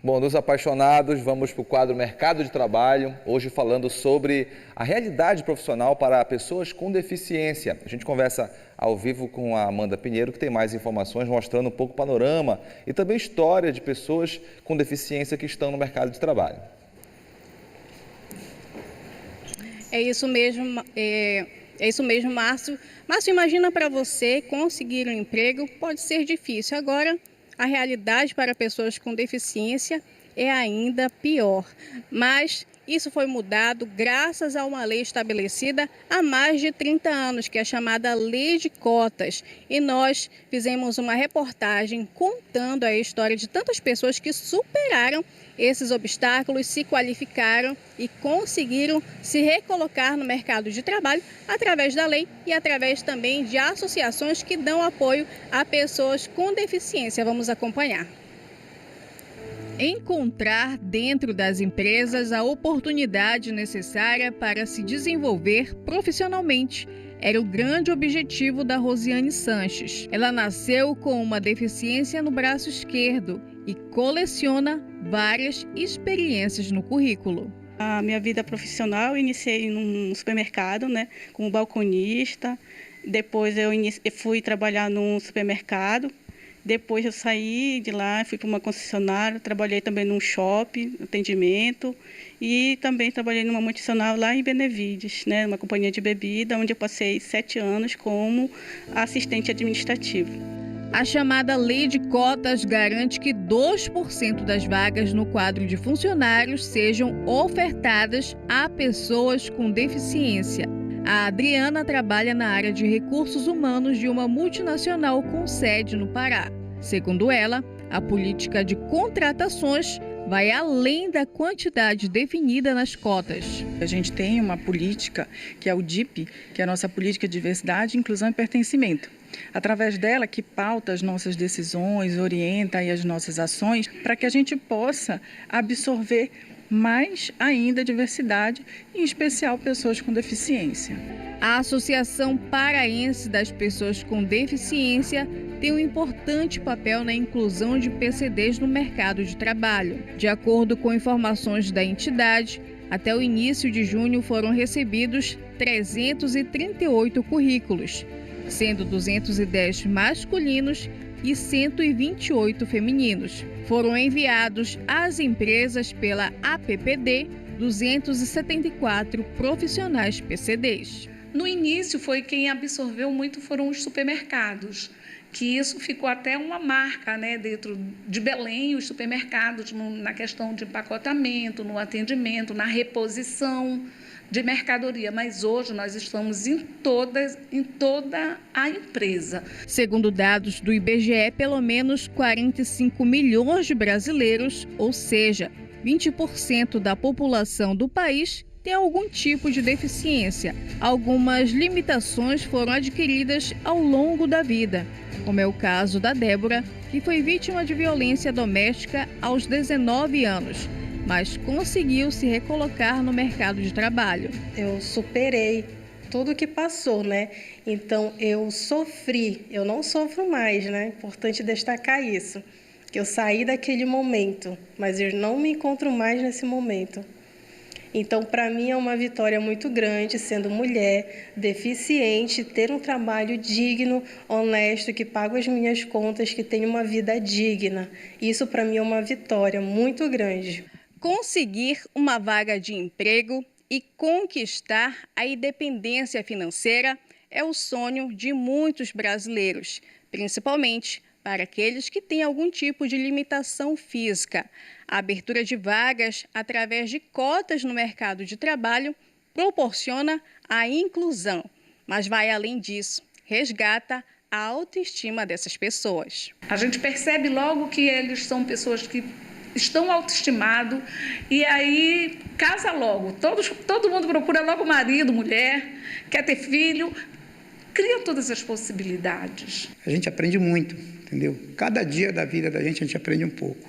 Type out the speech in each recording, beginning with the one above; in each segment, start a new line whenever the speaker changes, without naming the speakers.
Bom, dos apaixonados, vamos para o quadro Mercado de Trabalho, hoje falando sobre a realidade profissional para pessoas com deficiência. A gente conversa ao vivo com a Amanda Pinheiro, que tem mais informações, mostrando um pouco o panorama e também história de pessoas com deficiência que estão no mercado de trabalho.
É isso mesmo, Márcio. Márcio, imagina para você conseguir um emprego pode ser difícil. Agora, a realidade para pessoas com deficiência é ainda pior. Mas isso foi mudado graças a uma lei estabelecida há mais de 30 anos, que é chamada Lei de Cotas. E nós fizemos uma reportagem contando a história de tantas pessoas que superaram esses obstáculos, se qualificaram e conseguiram se recolocar no mercado de trabalho através da lei e através também de associações que dão apoio a pessoas com deficiência. Vamos acompanhar. Encontrar dentro das empresas a oportunidade necessária para se desenvolver profissionalmente era o grande objetivo da Rosiane Sanches. Ela nasceu com uma deficiência no braço esquerdo e coleciona várias experiências no currículo.
A minha vida profissional eu iniciei num supermercado, como balconista. Depois eu fui trabalhar num supermercado. Depois eu saí de lá, fui para uma concessionária, trabalhei também num shopping, atendimento, e também trabalhei numa multinacional lá em Benevides, uma companhia de bebida, onde eu passei 7 anos como assistente administrativo.
A chamada Lei de Cotas garante que 2% das vagas no quadro de funcionários sejam ofertadas a pessoas com deficiência. A Adriana trabalha na área de recursos humanos de uma multinacional com sede no Pará. Segundo ela, a política de contratações vai além da quantidade definida nas cotas.
A gente tem uma política, que é o DIP, que é a nossa política de diversidade, inclusão e pertencimento. Através dela, que pauta as nossas decisões, orienta aí as nossas ações, para que a gente possa absorver mais ainda diversidade, em especial pessoas com deficiência.
A Associação Paraense das Pessoas com Deficiência tem um importante papel na inclusão de PCDs no mercado de trabalho. De acordo com informações da entidade, até o início de junho foram recebidos 338 currículos, sendo 210 masculinos e 128 femininos. Foram enviados às empresas pela APPD 274 profissionais PCDs.
No início, quem absorveu muito foram os supermercados, que isso ficou até uma marca, dentro de Belém, os supermercados, na questão de empacotamento, no atendimento, na reposição de mercadoria, mas hoje nós estamos em toda a empresa.
Segundo dados do IBGE, pelo menos 45 milhões de brasileiros, ou seja, 20% da população do país, tem algum tipo de deficiência. Algumas limitações foram adquiridas ao longo da vida, como é o caso da Débora, que foi vítima de violência doméstica aos 19 anos. Mas conseguiu se recolocar no mercado de trabalho.
Eu superei tudo que passou, Então, eu sofri, eu não sofro mais, Importante destacar isso, que eu saí daquele momento, mas eu não me encontro mais nesse momento. Então, para mim é uma vitória muito grande, sendo mulher, deficiente, ter um trabalho digno, honesto, que paga as minhas contas, que tem uma vida digna. Isso, para mim, é uma vitória muito grande.
Conseguir uma vaga de emprego e conquistar a independência financeira é o sonho de muitos brasileiros, principalmente para aqueles que têm algum tipo de limitação física. A abertura de vagas através de cotas no mercado de trabalho proporciona a inclusão, mas vai além disso, resgata a autoestima dessas pessoas.
A gente percebe logo que eles são pessoas que estão autoestimados e aí casa logo. Todo mundo procura logo marido, mulher, quer ter filho, cria todas as possibilidades.
A gente aprende muito, entendeu? Cada dia da vida da gente a gente aprende um pouco,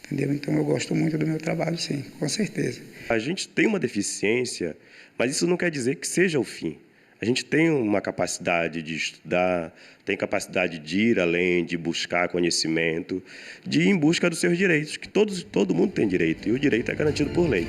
entendeu? Então eu gosto muito do meu trabalho, sim, com certeza.
A gente tem uma deficiência, mas isso não quer dizer que seja o fim. A gente tem uma capacidade de estudar, tem capacidade de ir além, de buscar conhecimento, de ir em busca dos seus direitos, que todo mundo tem direito, e o direito é garantido por lei.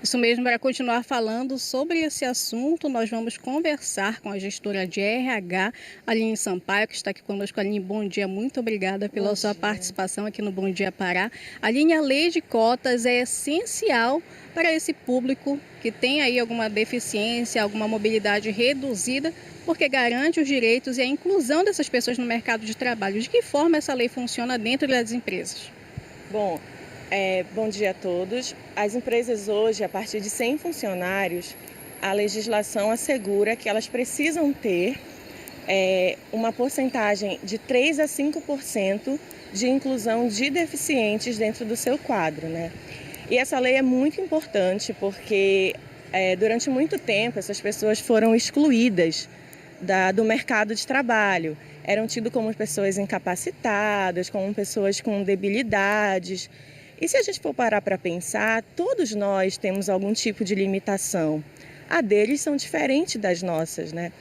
Isso mesmo, para continuar falando sobre esse assunto, nós vamos conversar com a gestora de RH, Aline Sampaio, que está aqui conosco. Aline, bom dia, muito obrigada pela sua participação aqui no Bom Dia Pará. Aline, a lei de cotas é essencial para esse público que tem aí alguma deficiência, alguma mobilidade reduzida, porque garante os direitos e a inclusão dessas pessoas no mercado de trabalho. De que forma essa lei funciona dentro das empresas?
Bom dia a todos. As empresas hoje, a partir de 100 funcionários, a legislação assegura que elas precisam ter uma porcentagem de 3 a 5% de inclusão de deficientes dentro do seu quadro, né? E essa lei é muito importante porque durante muito tempo essas pessoas foram excluídas do mercado de trabalho. Eram tidas como pessoas incapacitadas, como pessoas com debilidades. E se a gente for parar para pensar, todos nós temos algum tipo de limitação. A deles são diferentes das nossas, né?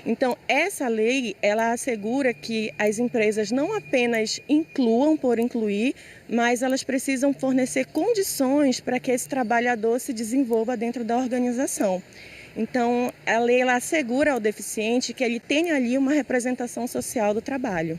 Então, essa lei, ela assegura que as empresas não apenas incluam por incluir, mas elas precisam fornecer condições para que esse trabalhador se desenvolva dentro da organização. Então, a lei ela assegura ao deficiente que ele tenha ali uma representação social do trabalho.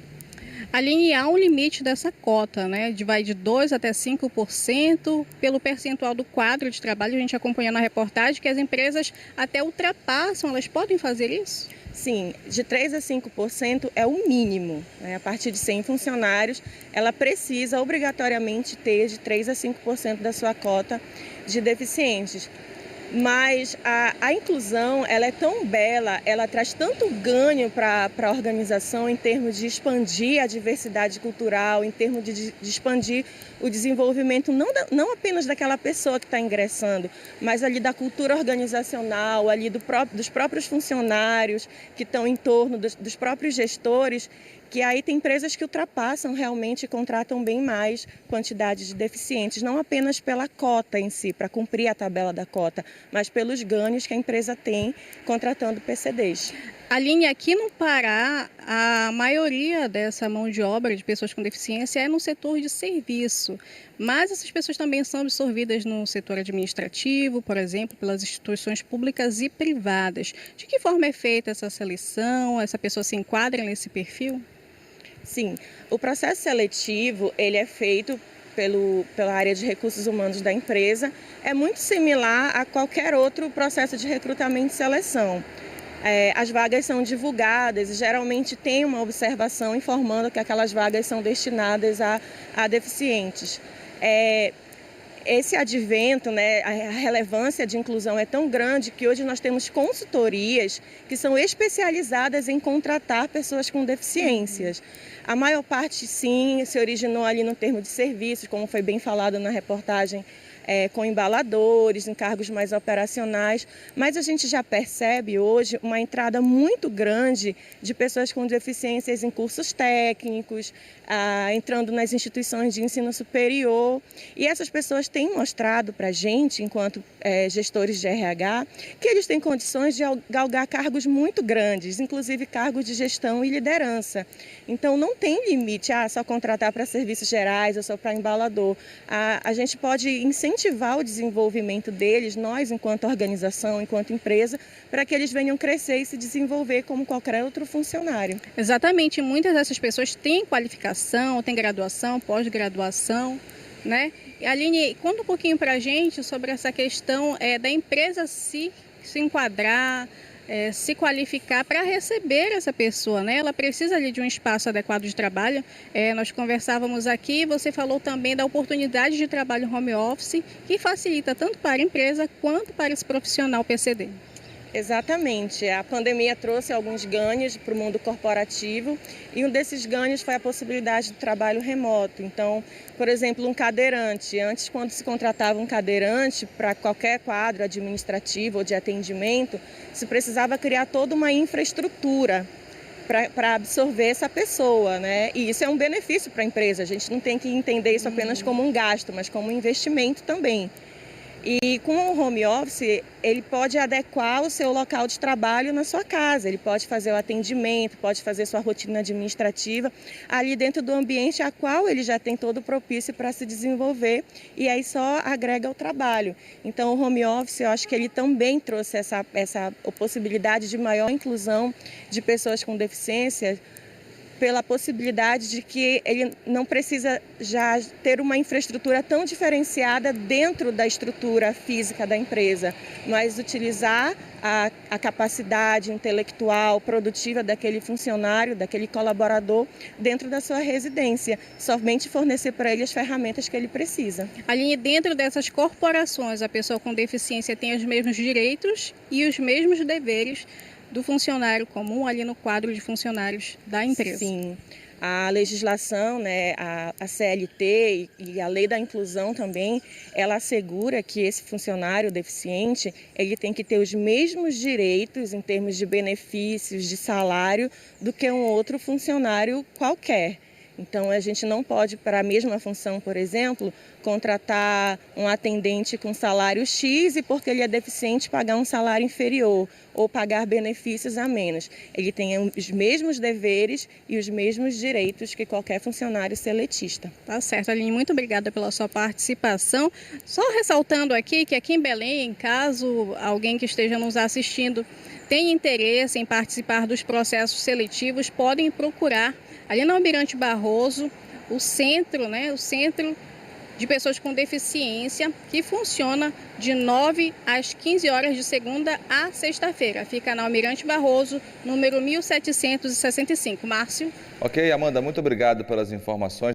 Aline, há um limite dessa cota, né? Vai de 2% até 5%, pelo percentual do quadro de trabalho. A gente acompanhou na reportagem que as empresas até ultrapassam, elas podem fazer isso?
Sim, de 3% a 5% é o mínimo, né? A partir de 100 funcionários, ela precisa obrigatoriamente ter de 3% a 5% da sua cota de deficientes. Mas a inclusão, ela é tão bela, ela traz tanto ganho para a organização em termos de expandir a diversidade cultural, em termos de expandir o desenvolvimento não apenas daquela pessoa que está ingressando, mas ali da cultura organizacional, ali dos próprios funcionários que estão em torno dos próprios gestores, que aí tem empresas que ultrapassam realmente e contratam bem mais quantidade de deficientes, não apenas pela cota em si, para cumprir a tabela da cota, mas pelos ganhos que a empresa tem contratando PCDs.
Aline, aqui no Pará, a maioria dessa mão de obra de pessoas com deficiência é no setor de serviço, mas essas pessoas também são absorvidas no setor administrativo, por exemplo, pelas instituições públicas e privadas. De que forma é feita essa seleção? Essa pessoa se enquadra nesse perfil?
Sim, o processo seletivo ele é feito pela área de recursos humanos da empresa, é muito similar a qualquer outro processo de recrutamento e seleção. As vagas são divulgadas e geralmente tem uma observação informando que aquelas vagas são destinadas a deficientes. Esse advento, né, a relevância de inclusão é tão grande que hoje nós temos consultorias que são especializadas em contratar pessoas com deficiências. A maior parte, sim, se originou ali no termo de serviços, como foi bem falado na reportagem, com embaladores, em cargos mais operacionais, mas a gente já percebe hoje uma entrada muito grande de pessoas com deficiências em cursos técnicos, entrando nas instituições de ensino superior, e essas pessoas têm mostrado para a gente, enquanto gestores de RH, que eles têm condições de galgar cargos muito grandes, inclusive cargos de gestão e liderança. Então não tem limite, só contratar para serviços gerais ou só para embalador. A gente pode incentivar o desenvolvimento deles, nós enquanto organização, enquanto empresa, para que eles venham crescer e se desenvolver como qualquer outro funcionário.
Exatamente, muitas dessas pessoas têm qualificação, têm graduação, pós-graduação, né? Aline, conta um pouquinho para a gente sobre essa questão da empresa se enquadrar, se qualificar para receber essa pessoa, né? Ela precisa ali de um espaço adequado de trabalho. Nós conversávamos aqui, você falou também da oportunidade de trabalho home office, que facilita tanto para a empresa quanto para esse profissional PCD.
Exatamente. A pandemia trouxe alguns ganhos para o mundo corporativo e um desses ganhos foi a possibilidade do trabalho remoto. Então, por exemplo, um cadeirante. Antes, quando se contratava um cadeirante para qualquer quadro administrativo ou de atendimento, se precisava criar toda uma infraestrutura para absorver essa pessoa, né? E isso é um benefício para a empresa. A gente não tem que entender isso apenas como um gasto, mas como um investimento também. E com o home office, ele pode adequar o seu local de trabalho na sua casa, ele pode fazer o atendimento, pode fazer sua rotina administrativa ali dentro do ambiente a qual ele já tem todo o propício para se desenvolver e aí só agrega o trabalho. Então o home office, eu acho que ele também trouxe essa possibilidade de maior inclusão de pessoas com deficiência, pela possibilidade de que ele não precisa já ter uma infraestrutura tão diferenciada dentro da estrutura física da empresa, mas utilizar a capacidade intelectual, produtiva daquele funcionário, daquele colaborador dentro da sua residência, somente fornecer para ele as ferramentas que ele precisa.
Aline, dentro dessas corporações, a pessoa com deficiência tem os mesmos direitos e os mesmos deveres do funcionário comum ali no quadro de funcionários da empresa.
Sim, a legislação, né, a CLT e a lei da inclusão também, ela assegura que esse funcionário deficiente, ele tem que ter os mesmos direitos em termos de benefícios, de salário, do que um outro funcionário qualquer. Então, a gente não pode, para a mesma função, por exemplo, contratar um atendente com salário X e, porque ele é deficiente, pagar um salário inferior ou pagar benefícios a menos. Ele tem os mesmos deveres e os mesmos direitos que qualquer funcionário seletista.
Tá certo, Aline. Muito obrigada pela sua participação. Só ressaltando aqui que aqui em Belém, caso alguém que esteja nos assistindo tenha interesse em participar dos processos seletivos, podem procurar ali na Almirante Barroso, o centro de pessoas com deficiência, que funciona de 9 às 15 horas de segunda a sexta-feira. Fica na Almirante Barroso, número 1765. Márcio?
Ok, Amanda, muito obrigado pelas informações.